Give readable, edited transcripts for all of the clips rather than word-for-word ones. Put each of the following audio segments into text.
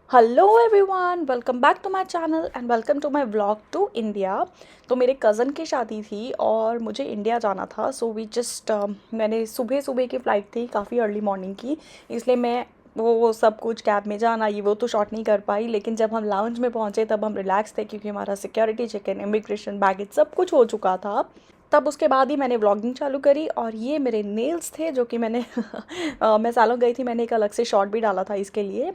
Hello everyone, welcome back to my channel and welcome to my vlog to India. तो मेरे cousin की शादी थी और मुझे इंडिया जाना था। सो वी जस्ट मैंने सुबह सुबह की फ़्लाइट थी, काफ़ी अर्ली मॉर्निंग की, इसलिए मैं वो सब कुछ कैब में जाना ये वो तो शॉट नहीं कर पाई। लेकिन जब हम लाउंज में पहुँचे तब हम रिलैक्स थे क्योंकि हमारा security check in, immigration, baggage सब कुछ हो चुका था। तब उसके बाद ही मैंने व्लॉगिंग चालू करी और ये मेरे नेल्स थे जो कि मैंने मैं सालों गई थी, मैंने एक अलग से शॉट भी डाला था इसके लिए,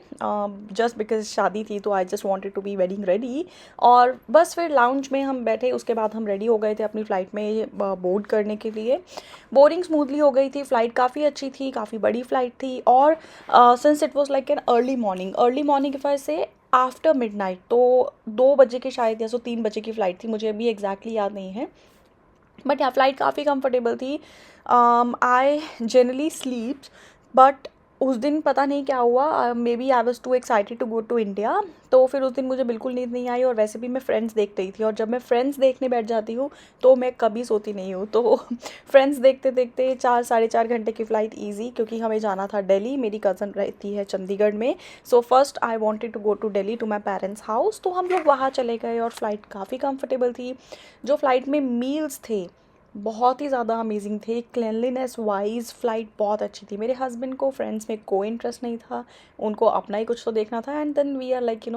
जस्ट बिकॉज शादी थी तो I just wanted to be wedding ready. और बस फिर लाउंज में हम बैठे, उसके बाद हम रेडी हो गए थे अपनी फ़्लाइट में बोर्ड करने के लिए। बोर्डिंग स्मूथली हो गई थी, फ़्लाइट काफ़ी अच्छी थी, काफ़ी बड़ी फ़्लाइट थी। और since it was like an early morning if I से आफ्टर मिडनाइट, तो 2 बजे के शायद या 3 बजे की फ़्लाइट थी, मुझे अभी एग्जैक्टली याद नहीं है। बट यहाँ फ़्लाइट काफ़ी कंफर्टेबल थी। आई जनरली स्लीप्स, बट उस दिन पता नहीं क्या हुआ, maybe I was too excited to go to India. तो फिर उस दिन मुझे बिल्कुल नींद नहीं आई और वैसे भी मैं फ्रेंड्स देख रही थी, और जब मैं फ्रेंड्स देखने बैठ जाती हूँ तो मैं कभी सोती नहीं हूँ। तो फ्रेंड्स देखते देखते 4 साढ़े 4 घंटे की फ़्लाइट ईजी, क्योंकि हमें जाना था दिल्ली, मेरी कज़न रहती है चंडीगढ़ में। So first I wanted to go to Delhi to my parents house, तो हम लोग वहाँ चले गए और फ़्लाइट काफ़ी कंफर्टेबल थी। जो फ़्लाइट में मील्स थे बहुत ही ज़्यादा अमेजिंग थे, क्लिनलीनेस वाइज फ़्लाइट बहुत अच्छी थी। मेरे हस्बैंड को फ्रेंड्स में कोई इंटरेस्ट नहीं था, उनको अपना ही कुछ तो देखना था। And then we are like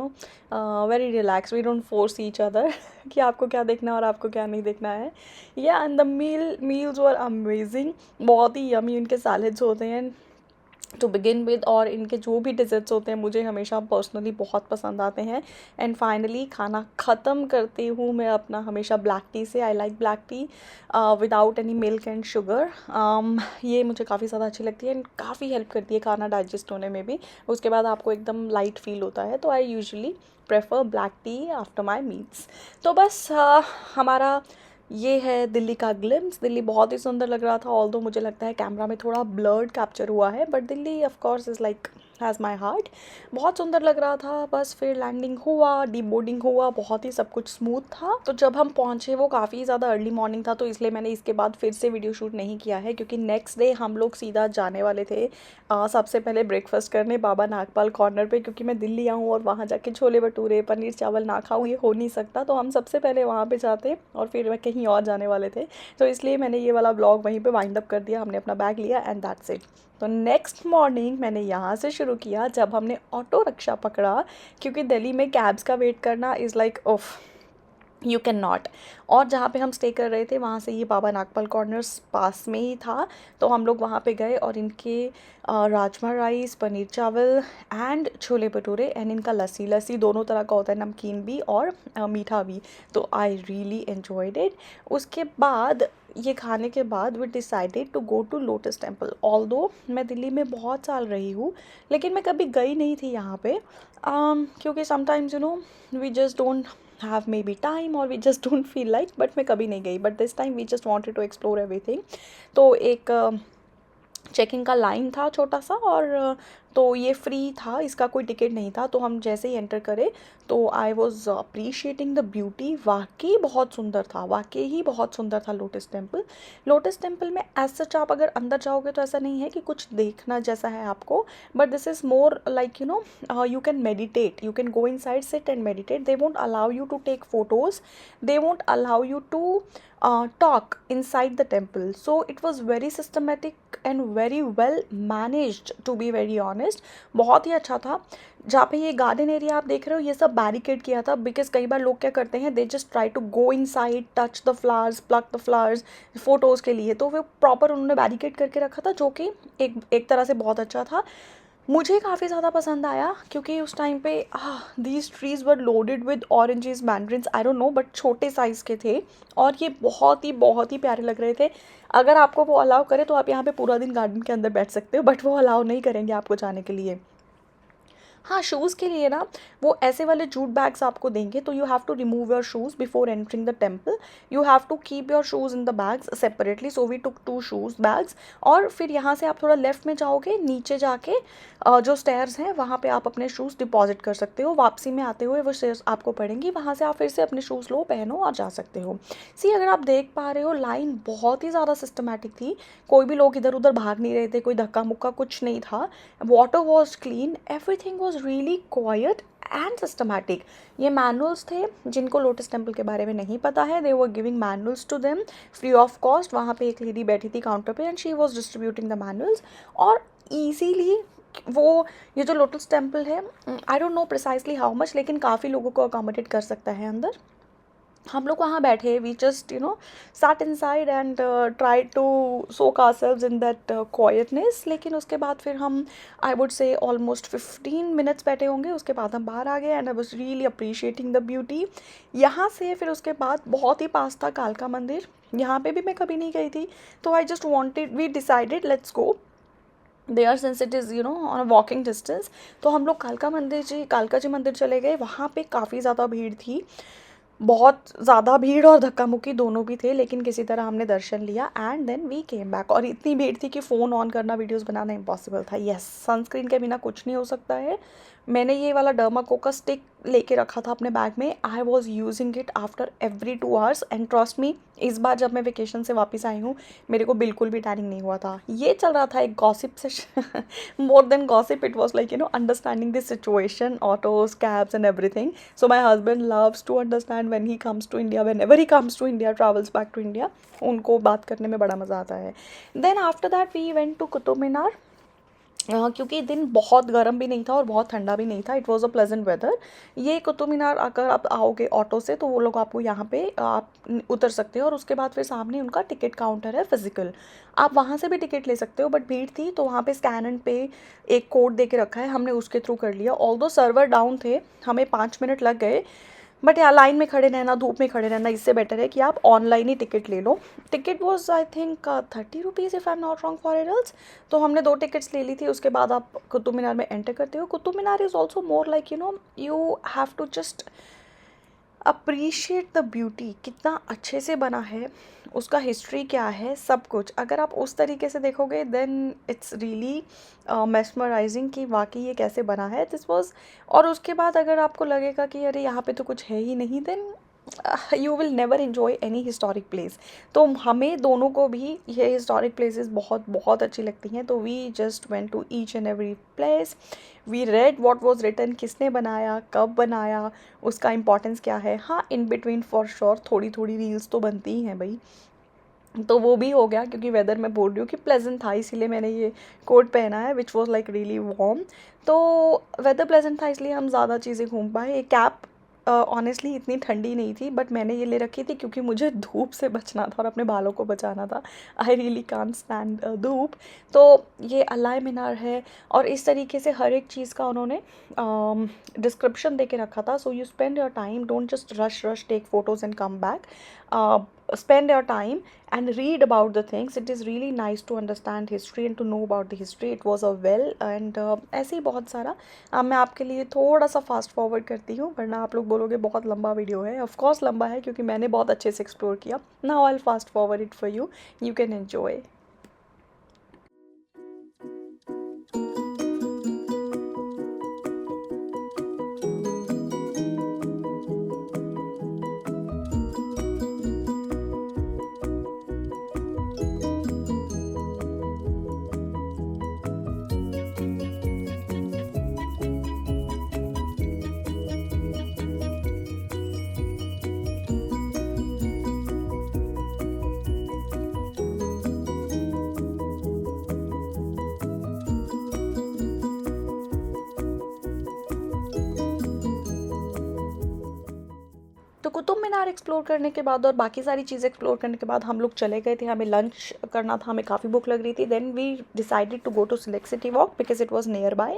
very relax, we don't force each other कि आपको क्या देखना है और आपको क्या नहीं देखना है। या and the meals were amazing, बहुत ही यमी उनके सैलेड्स होते हैं टू बिगिन विद, और इनके जो भी डिज़र्ट्स होते हैं मुझे हमेशा पर्सनली बहुत पसंद आते हैं। एंड फाइनली खाना ख़त्म करती हूँ मैं अपना हमेशा ब्लैक टी से। I like black T without any milk and sugar. ये मुझे काफ़ी ज़्यादा अच्छी लगती है एंड काफ़ी हेल्प करती है खाना डाइजेस्ट होने में भी। उसके बाद आपको एकदम लाइट फील होता है, तो I usually prefer black T after my meals. तो बस हमारा ये है दिल्ली का ग्लिम्स। दिल्ली बहुत ही सुंदर लग रहा था, ऑल्दो मुझे लगता है कैमरा में थोड़ा ब्लर्ड कैप्चर हुआ है, but Delhi of course is like has my heart. बहुत सुंदर लग रहा था। बस फिर लैंडिंग हुआ, डी बोर्डिंग हुआ, बहुत ही सब कुछ स्मूथ था। तो जब हम पहुँचे वो काफ़ी ज़्यादा अर्ली मॉर्निंग था, तो इसलिए मैंने इसके बाद फिर से वीडियो शूट नहीं किया है, क्योंकि नेक्स्ट डे हम लोग सीधा जाने वाले थे सबसे पहले ब्रेकफास्ट करने बाबा नागपाल कॉर्नर पे, क्योंकि मैं दिल्ली आऊँ और वहाँ जाके छोले भटूरे पनीर चावल ना खाऊँ, ये हो नहीं सकता। तो हम सबसे पहले वहाँ पे जाते और फिर वह कहीं और जाने वाले थे। तो इसलिए मैंने ये वाला ब्लॉग वहीं पे वाइंड अप कर दिया, हमने अपना बैग लिया एंड दैट्स इट। तो नेक्स्ट मॉर्निंग मैंने यहाँ से शुरू किया जब हमने ऑटो रिक्शा पकड़ा, क्योंकि दिल्ली में कैब्स का वेट करना is like of, you can not. और जहाँ पे हम स्टे कर रहे थे वहाँ से ये बाबा नागपाल कॉर्नर्स पास में ही था, तो हम लोग वहाँ पे गए और इनके राजमा राइस, पनीर चावल एंड छोले भटूरे एंड इनका लस्सी दोनों तरह का होता है, नमकीन भी और मीठा भी। तो आई रियली एन्जॉयड इट। उसके बाद ये खाने के बाद we decided to go to lotus temple. Although मैं दिल्ली में बहुत साल रही हूँ, लेकिन मैं कभी गई नहीं थी यहाँ पे, क्योंकि sometimes we just don't have maybe time or we just don't feel like, but मैं कभी नहीं गई, but this time we just wanted to explore everything। तो एक चेकिंग का लाइन था छोटा सा, और तो ये फ्री था, इसका कोई टिकट नहीं था। तो हम जैसे ही एंटर करें तो I was appreciating the beauty. वाकई बहुत सुंदर था, वाकई ही बहुत सुंदर था लोटस टेम्पल। लोटस टेम्पल में एज सच आप अगर अंदर जाओगे तो ऐसा नहीं है कि कुछ देखना जैसा है आपको, but this is more like you can meditate, you can go inside, sit and meditate. They won't allow you to take photos, they won't allow you to talk inside the temple. So it was very systematic and very well managed, to be very honest। बहुत ही अच्छा था। जहाँ पे ये garden area आप देख रहे हो ये सब बैरिकेड किया था, बिकॉज कई बार लोग क्या करते हैं, they just try to go inside, touch the flowers, pluck the flowers photos के लिए। तो वो प्रॉपर उन्होंने बैरिकेड करके रखा था, जो कि एक तरह से बहुत अच्छा था। मुझे काफ़ी ज़्यादा पसंद आया, क्योंकि उस टाइम पे these trees were loaded with oranges, mandarins, I don't know, but छोटे साइज़ के थे और ये बहुत ही प्यारे लग रहे थे। अगर आपको वो अलाउ करे तो आप यहाँ पे पूरा दिन गार्डन के अंदर बैठ सकते हो, बट वो अलाउ नहीं करेंगे आपको जाने के लिए। हाँ, शूज़ के लिए ना वो ऐसे वाले जूट बैग्स आपको देंगे, तो you have to remove your shoes before entering the temple. You have to keep your shoes in the bags separately, so we took 2 shoes bags. और फिर यहाँ से आप थोड़ा लेफ़्ट में जाओगे, नीचे जाके जो स्टेयर्स हैं वहाँ पे आप अपने शूज़ डिपॉजिट कर सकते हो। वापसी में आते हुए वो स्टेयर्स आपको पड़ेंगी, वहाँ से आप फिर से अपने शूज़ लो, पहनो और जा सकते हो। सी, अगर आप देख पा रहे हो लाइन बहुत ही ज़्यादा सिस्टमैटिक थी, कोई भी लोग इधर उधर भाग नहीं रहे थे, कोई धक्का मुक्का कुछ नहीं था। Water was clean, everything was was really quiet and systematic. ये मैनुअल्स थे, जिनको लोटस टेम्पल के बारे में नहीं पता है, they were giving manuals to them free of cost. वहाँ पे एक लेडी बैठी थी काउंटर पे and she was distributing the manuals. और ईजीली वो ये जो लोटस टेम्पल है, I don't know precisely how much, लेकिन काफ़ी लोगों को अकोमोडेट कर सकता है अंदर। हम लोग वहाँ बैठे, we just sat inside and tried to soak ourselves in that quietness। लेकिन उसके बाद फिर हम I would say almost 15 minutes बैठे होंगे, उसके बाद हम बाहर आ गए and I was really appreciating the beauty. यहाँ से फिर उसके बाद बहुत ही पास था कालका मंदिर, यहाँ पे भी मैं कभी नहीं गई थी, तो I just wanted, we decided let's go there since it is on a walking distance. तो हम लोग कालका जी मंदिर चले गए। वहाँ पे काफ़ी ज़्यादा भीड़ थी, बहुत ज़्यादा भीड़ और धक्का मुक्की दोनों भी थे, लेकिन किसी तरह हमने दर्शन लिया and then we came back. और इतनी भीड़ थी कि फ़ोन ऑन करना, वीडियोस बनाना इम्पॉसिबल था। यस, सनस्क्रीन के बिना कुछ नहीं हो सकता है। मैंने ये वाला डर्माकोका स्टिक लेके रखा था अपने बैग में। I was using it after every 2 hours and trust me, इस बार जब मैं वेकेशन से वापस आई हूँ मेरे को बिल्कुल भी टैनिंग नहीं हुआ था। ये चल रहा था एक gossip session, more than gossip it was like understanding this situation, autos, cabs and everything. So my husband loves to understand when he comes to India, whenever he comes to India, travels back to India, उनको बात करने में बड़ा मज़ा आता है। Then after that we went to Qutub Minar. क्योंकि दिन बहुत गर्म भी नहीं था और बहुत ठंडा भी नहीं था, it was a pleasant weather. ये कुतुब मीनार अगर आप आओगे ऑटो से तो वो लोग आपको यहाँ पे आप उतर सकते हो, और उसके बाद फिर सामने उनका टिकट काउंटर है फिजिकल, आप वहाँ से भी टिकट ले सकते हो। बट भीड़ थी तो वहाँ पे स्कैन एंड पे एक कोड दे के रखा है, हमने उसके थ्रू कर लिया। ऑल्दो सर्वर डाउन थे, हमें 5 मिनट लग गए, बट यार लाइन में खड़े रहना, धूप में खड़े रहना, इससे बेटर है कि आप ऑनलाइन ही टिकट ले लो। Ticket was I think 30 rupees if I am not wrong for adults. तो हमने 2 टिकट्स ले ली थी। उसके बाद आप कुतुब मीनार में एंटर करते हो। Qutub Minar is also more like you have to just appreciate the beauty, कितना अच्छे से बना है, उसका हिस्ट्री क्या है, सब कुछ अगर आप उस तरीके से देखोगे देन इट्स रियली मेस्मराइजिंग कि वाकई ये कैसे बना है, दिस वॉज। और उसके बाद अगर आपको लगेगा कि अरे यहाँ पे तो कुछ है ही नहीं, then you will never enjoy any historic place. तो हमें दोनों को भी ये हिस्टोरिक प्लेसेस बहुत बहुत अच्छी लगती हैं, तो we just went to each and every place, we read what was written, किसने बनाया, कब बनाया, उसका इम्पोर्टेंस क्या है। हाँ, इन बिटवीन फॉर श्योर थोड़ी थोड़ी रील्स तो बनती ही हैं भाई, तो वो भी हो गया। क्योंकि वेदर मैं बोल रही हूँ कि प्लेजेंट था, इसीलिए मैंने ये कोट पहना है which was like really warm. तो वेदर प्लेजेंट था इसलिए हम ज़्यादा चीज़ें घूम पाए। एक कैप ऑनेस्टली इतनी ठंडी नहीं थी, बट मैंने ये ले रखी थी क्योंकि मुझे धूप से बचना था और अपने बालों को बचाना था। आई रियली कांट स्टैंड धूप। तो ये अलाई मीनार है, और इस तरीके से हर एक चीज़ का उन्होंने डिस्क्रिप्शन दे के रखा था। So you spend your time, don't just rush take photos and come back, spend your time and read about the things. It is really nice to understand history and to know about the history. It was a well and ऐसे ही बहुत सारा। मैं आपके लिए थोड़ा सा fast forward करती हूँ, वरना आप लोग बोलोगे बहुत लंबा वीडियो है। ऑफ कोर्स लंबा है क्योंकि मैंने बहुत अच्छे से एक्सप्लोर किया। Now I will fast forward it for you, you can enjoy. तो कुतुब मीनार एक्सप्लोर करने के बाद और बाकी सारी चीज़ें एक्सप्लोर करने के बाद हम लोग चले गए थे, हमें लंच करना था, हमें काफ़ी भूख लग रही थी। Then we decided to go to Select City Walk because it was nearby,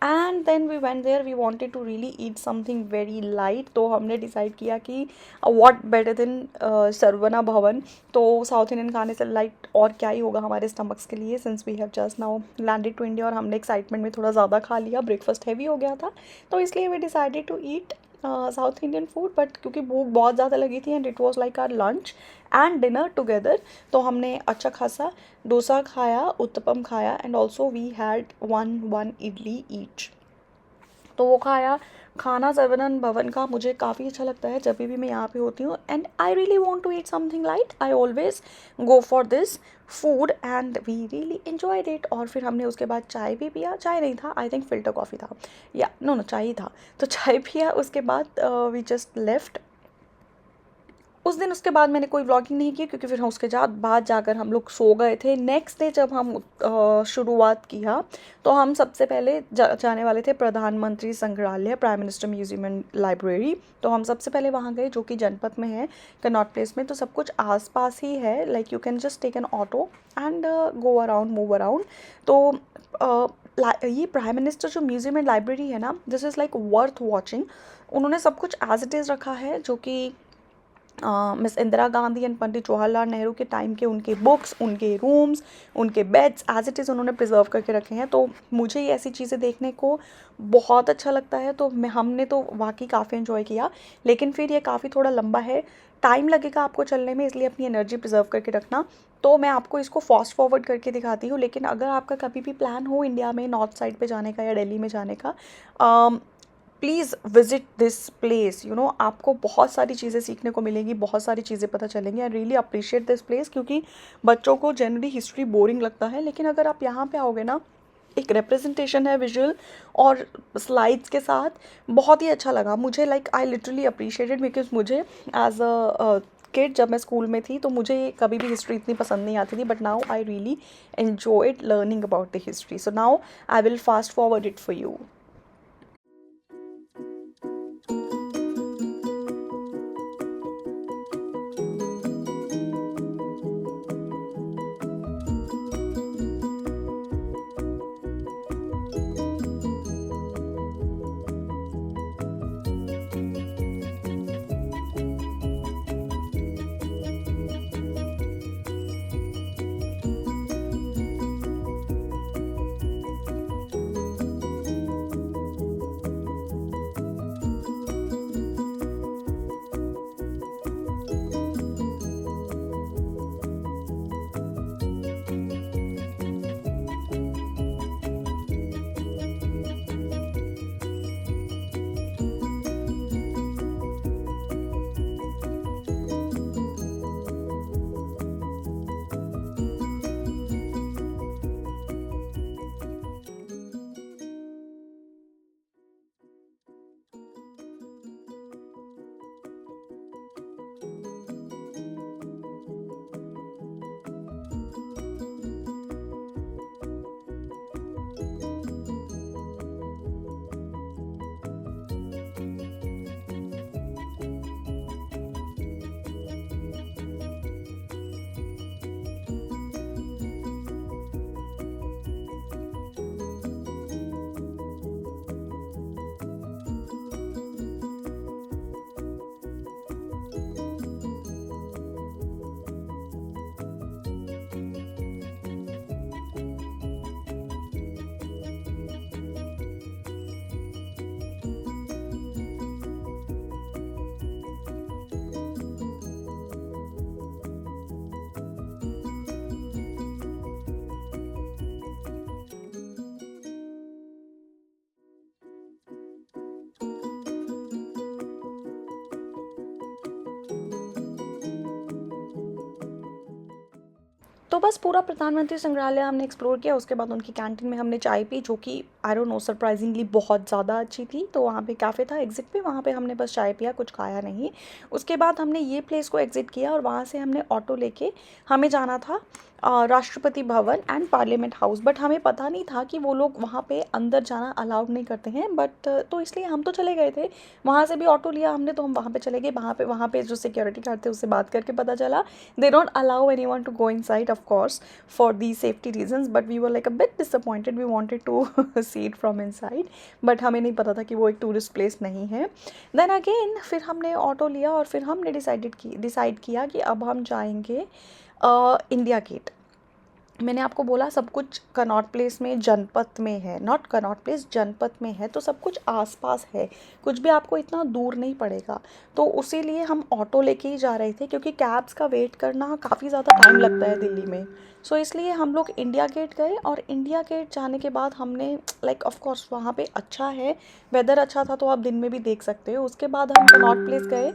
and then we went there, we wanted to really eat something very light. तो हमने डिसाइड किया कि व्हाट बेटर देन सरवना भवन। तो south Indian खाने से light और क्या ही होगा हमारे स्टमक्स के लिए, since we have just now landed to India. और हमने एक्साइटमेंट में थोड़ा ज़्यादा खा लिया, ब्रेकफास्ट हैवी हो गया था, तो इसलिए we decided to eat South Indian food. But क्योंकि भूख बहुत ज़्यादा लगी थी and it was like our lunch and dinner together, तो हमने अच्छा खासा डोसा खाया, उत्तपम खाया, and also we had one idli each. तो वो खाया, खाना सर्वनन भवन का मुझे काफ़ी अच्छा लगता है जब भी मैं यहाँ पे होती हूँ, and I really want to eat something light, I always go for this food and we really enjoyed it. और फिर हमने उसके बाद चाय भी पिया, चाय नहीं था, आई थिंक फ़िल्टर कॉफ़ी था, या नो नो चाय ही था। तो चाय पिया, उसके बाद वी जस्ट लेफ्ट। उस दिन उसके बाद मैंने कोई व्लॉगिंग नहीं की क्योंकि फिर हम उसके बाद जाकर हम लोग सो गए थे। नेक्स्ट डे जब हम शुरुआत किया तो हम सबसे पहले जाने वाले थे प्रधानमंत्री संग्रहालय, prime minister museum and library. तो हम सबसे पहले वहाँ गए, जो कि जनपथ में है, कनॉट प्लेस में। तो सब कुछ आसपास ही है, like you can just take an auto and go around, move around. तो ये प्राइम मिनिस्टर जो म्यूजियम एंड लाइब्रेरी है ना, this is like worth watching. उन्होंने सब कुछ एज इट इज़ रखा है, जो कि मिस इंदिरा गांधी एंड पंडित जवाहरलाल नेहरू के टाइम के उनके बुक्स, उनके रूम्स, उनके बेड्स एज इट इज़ उन्होंने प्रिजर्व करके रखे हैं। तो मुझे ये ऐसी चीज़ें देखने को बहुत अच्छा लगता है। तो हमने तो वाकई काफ़ी इन्जॉय किया, लेकिन फिर ये काफ़ी थोड़ा लंबा है, टाइम लगेगा आपको चलने में, इसलिए अपनी एनर्जी प्रिजर्व करके रखना। तो मैं आपको इसको फास्ट फॉरवर्ड करके दिखाती हूँ। लेकिन अगर आपका कभी भी प्लान हो इंडिया में नॉर्थ साइड पे जाने का या दिल्ली में जाने का, please visit this place. You know, आपको बहुत सारी चीज़ें सीखने को मिलेंगी, बहुत सारी चीज़ें पता चलेंगी। I really appreciate this place, क्योंकि बच्चों को जनरली हिस्ट्री बोरिंग लगता है, लेकिन अगर आप यहाँ पे आओगे ना, एक रिप्रेजेंटेशन है विजुअल और स्लाइड्स के साथ, बहुत ही अच्छा लगा मुझे। Like I literally appreciated, because मुझे एज अ किड जब मैं स्कूल में थी तो मुझे कभी भी हिस्ट्री इतनी पसंद नहीं आती थी, but now I really enjoyed learning about the history. So now I will fast forward it for you. तो बस पूरा प्रधानमंत्री संग्रहालय हमने एक्सप्लोर किया। उसके बाद उनकी कैंटीन में हमने चाय पी, जो कि आई डोंट नो सरप्राइजिंगली बहुत ज़्यादा अच्छी थी। तो वहाँ पे कैफ़े था एग्ज़िट पे, वहाँ पे हमने बस चाय पिया, कुछ खाया नहीं। उसके बाद हमने ये प्लेस को एग्ज़िट किया और वहाँ से हमने ऑटो लेके हमें जाना था Rashtrapati Bhavan and parliament house. But हमें पता नहीं था कि वो लोग वहाँ पे अंदर जाना अलाउड नहीं करते हैं, बट तो इसलिए हम तो चले गए थे। वहाँ से भी ऑटो लिया हमने, तो हम वहाँ पे चले गए। वहाँ पे जो सिक्योरिटी गार्ड थे उससे बात करके पता चला they don't allow anyone to go inside, of course, for these safety reasons, but we were like a bit disappointed, we wanted to see it from inside, but हमें नहीं पता था कि वो एक टूरिस्ट प्लेस नहीं है। देन अगेन फिर हमने ऑटो लिया और फिर हमने डिसाइड किया कि अब हम जाएंगे इंडिया गेट। मैंने आपको बोला सब कुछ कनॉट प्लेस में जनपथ में है, नॉट कनॉट प्लेस, जनपथ में है, तो सब कुछ आसपास है, कुछ भी आपको इतना दूर नहीं पड़ेगा। तो उसी लिए हम ऑटो लेके ही जा रहे थे क्योंकि कैब्स का वेट करना काफ़ी ज़्यादा टाइम लगता है दिल्ली में। सो इसलिए हम लोग इंडिया गेट गए, और इंडिया गेट जाने के बाद हमने लाइक ऑफ कोर्स वहाँ पे अच्छा है, वेदर अच्छा था तो आप दिन में भी देख सकते हो। उसके बाद हम कनॉट प्लेस गए,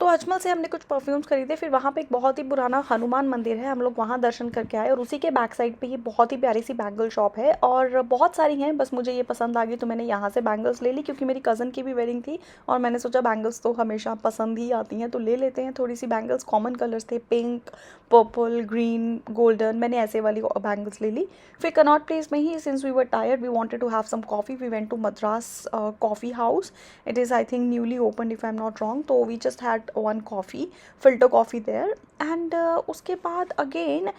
तो अजमल से हमने कुछ परफ्यूम्स खरीदे। फिर वहाँ पे एक बहुत ही पुराना हनुमान मंदिर है, हम लोग वहाँ दर्शन करके आए, और उसी के बैक साइड पे ये बहुत ही प्यारी सी बैंगल शॉप है, और बहुत सारी हैं, बस मुझे ये पसंद आ गई तो मैंने यहाँ से बैंगल्स ले ली, क्योंकि मेरी कज़न की भी वेडिंग थी और मैंने सोचा बैंगल्स तो हमेशा पसंद ही आती हैं तो ले लेते हैं थोड़ी सी बैंगल्स। कॉमन कलर्स थे, पिंक, पर्पल, ग्रीन, गोल्डन, मैंने ऐसे वाली बैंगल्स ले ली। फिर कनॉट प्लेस में ही, since we were tired, we wanted to have some coffee, we went to Madras coffee house. It is I think newly open if I am not wrong. तो we just had one coffee, filter coffee there, and उसके बाद again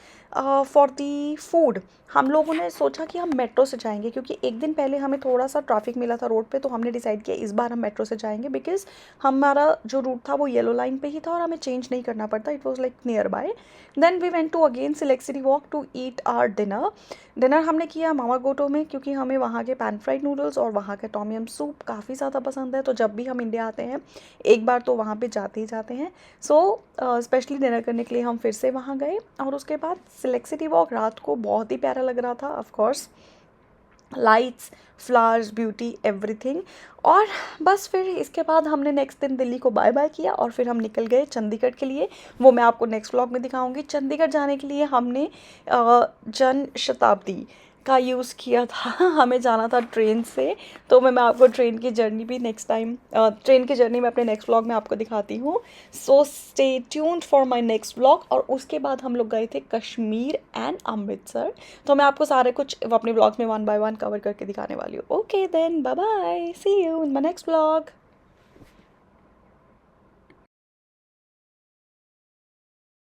for the food हम लोगों ने सोचा कि हम metro से जाएंगे, क्योंकि एक दिन पहले हमें थोड़ा सा ट्रैफिक मिला था रोड पे, तो हमने डिसाइड किया इस बार हम मेट्रो से जाएंगे, बिकॉज हमारा जो रूट था वो येलो लाइन पे ही था और हमें चेंज नहीं करना पड़ता, it was like nearby. Then we went to again Select City Walk to eat our dinner. Dinner हमने किया मामा गोटो में, क्योंकि हमें वहाँ के पैन फ्राइड नूडल्स और वहाँ का टॉम यम सूप काफ़ी ज़्यादा पसंद है, तो जब भी हम इंडिया आते हैं एक बार तो वहाँ पे जाते ही जाते हैं। सो स्पेशली डिनर करने के लिए हम फिर से वहाँ गए, और उसके बाद सिलेक्ट सिटी वॉक रात को बहुत ही प्यारा लग रहा था, of course lights, flowers, beauty, everything. और बस फिर इसके बाद हमने नेक्स्ट दिन दिल्ली को बाय बाय किया, और फिर हम निकल गए चंडीगढ़ के लिए। वो मैं आपको नेक्स्ट व्लॉग में दिखाऊंगी। चंडीगढ़ जाने के लिए हमने जन शताब्दी का यूज़ किया था हमें जाना था ट्रेन से, तो मैं आपको ट्रेन की जर्नी भी नेक्स्ट टाइम, ट्रेन की जर्नी मैं अपने नेक्स्ट व्लॉग में आपको दिखाती हूँ। So stay tuned for my next vlog. और उसके बाद हम लोग गए थे कश्मीर एंड अमृतसर, तो मैं आपको सारे कुछ अपने व्लॉग्स में वन बाय वन कवर करके दिखाने वाली हूँ। Okay then, bye bye, see you in my next vlog.